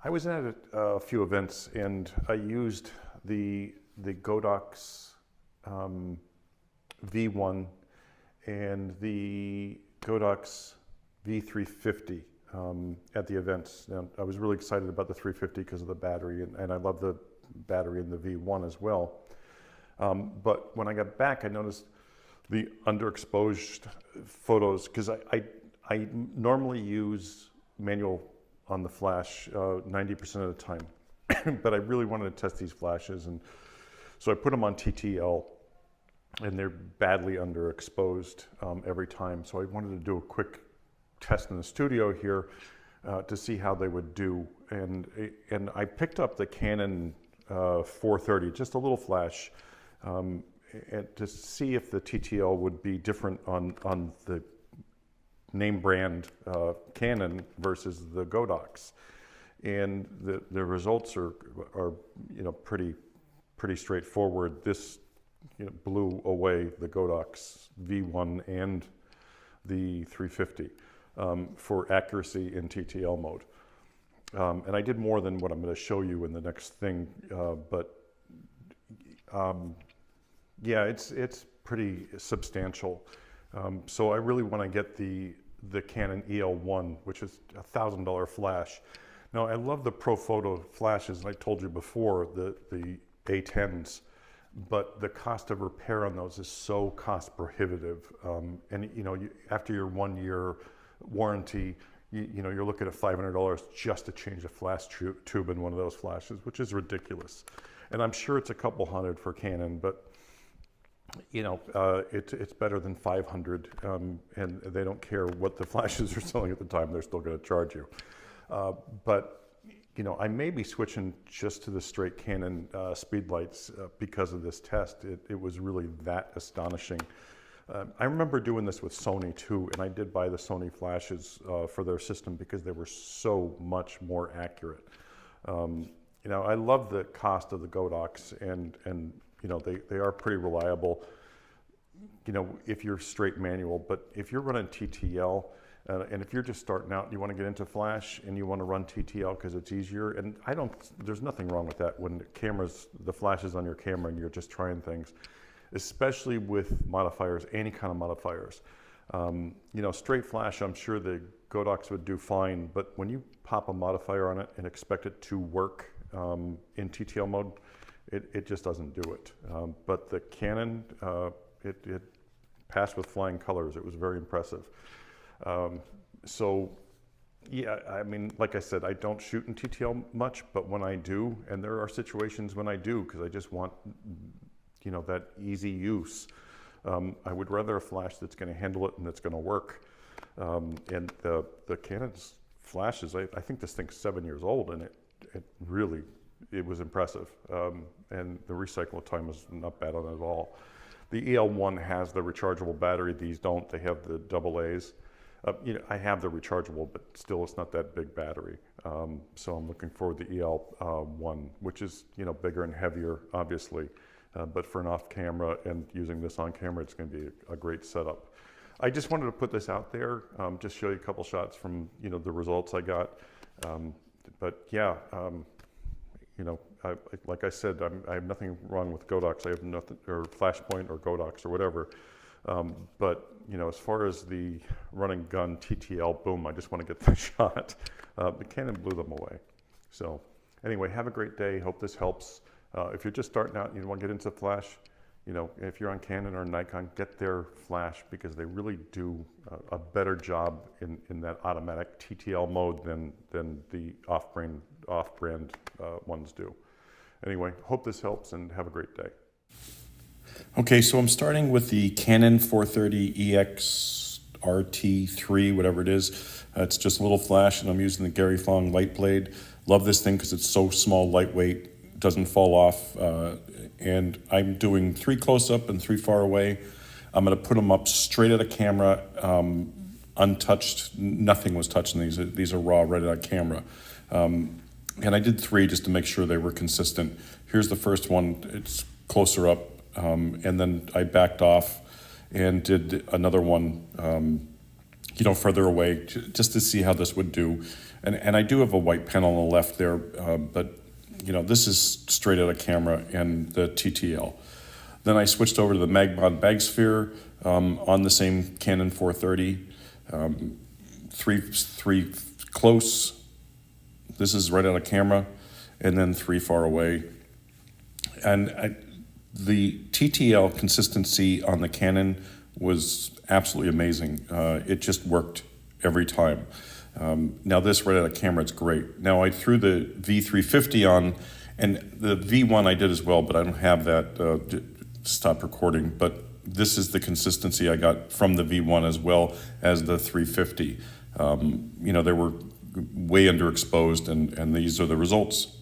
I was at a few events and I used the Godox V1 and the Godox V350 at the events. And I was really excited about the 350 because of the battery, and I love the battery in the V1 as well. But when I got back, I noticed the underexposed photos, because I normally use manual on the flash 90% of the time, but I really wanted to test these flashes, and so I put them on TTL, and they're badly underexposed every time. So I wanted to do a quick test in the studio here to see how they would do, and I picked up the Canon 430, just a little flash, and to see if the TTL would be different on the name brand Canon versus the Godox, and the results are pretty straightforward. This blew away the Godox V1 and the 350 for accuracy in TTL mode, and I did more than what I'm going to show you in the next thing, but yeah, it's pretty substantial. So I really want to get the Canon EL1, which is a $1,000 flash. Now I love the ProPhoto flashes, and I told you before, the A10s, but the cost of repair on those is so cost prohibitive. And after your 1 year warranty, you're looking at $500 just to change a flash tube in one of those flashes, which is ridiculous. And I'm sure it's a couple hundred for Canon, but it's better than 500, and they don't care what the flashes are selling at the time, they're still going to charge you. But I may be switching just to the straight Canon Speedlights because of this test. It was really that astonishing. I remember doing this with Sony too, and I did buy the Sony flashes for their system because they were so much more accurate. I love the cost of the Godox, and they are pretty reliable, if you're straight manual. But if you're running TTL, and if you're just starting out and you want to get into flash and you want to run TTL because it's easier, and there's nothing wrong with that when the flash is on your camera and you're just trying things, especially with modifiers, any kind of modifiers. Straight flash, I'm sure the Godox would do fine, but when you pop a modifier on it and expect it to work in TTL mode, it just doesn't do it. But the Canon, it passed with flying colors. It was very impressive. So yeah, I mean, like I said, I don't shoot in TTL much, but when I do, and there are situations when I do, because I just want, that easy use, I would rather a flash that's going to handle it and that's going to work. And the Canon's flashes, I think this thing's 7 years old, and it was impressive. And the recycle time is not bad on it at all. The EL1 has the rechargeable battery. These don't. They have the AA's. I have the rechargeable, but still it's not that big battery. So I'm looking forward to the EL1, which is, bigger and heavier, obviously. But for an off camera and using this on camera, it's going to be a great setup. I just wanted to put this out there, just show you a couple shots from, the results I got. But yeah, like I said, I have nothing wrong with Godox. I have nothing, or Flashpoint or Godox or whatever. But as far as the running gun TTL, boom, I just want to get the shot. The Canon blew them away. So anyway, have a great day. Hope this helps. If you're just starting out and you want to get into flash, if you're on Canon or Nikon, get their flash, because they really do a better job in that automatic TTL mode than the off-brand ones do. Anyway, hope this helps, and have a great day. Okay, so I'm starting with the Canon 430 EX RT3, whatever it is. It's just a little flash, and I'm using the Gary Fong light blade. Love this thing because it's so small, lightweight, doesn't fall off. And I'm doing 3 close-up and 3 far away. I'm going to put them up straight at a camera, untouched. Nothing was touching these. These are raw, right at camera. And I did 3 just to make sure they were consistent. Here's the first one. It's closer up. And then I backed off and did another one further away, just to see how this would do. And I do have a white pen on the left there, but this is straight out of camera and the TTL. Then I switched over to the Magbot Bag Sphere on the same Canon 430, three close. This is right out of camera, and then 3 far away. And the TTL consistency on the Canon was absolutely amazing. It just worked every time. Now this right out of camera, it's great. Now I threw the V350 on, and the V1 I did as well, but I don't have that, stopped recording. But this is the consistency I got from the V1 as well as the 350. They were way underexposed, and these are the results.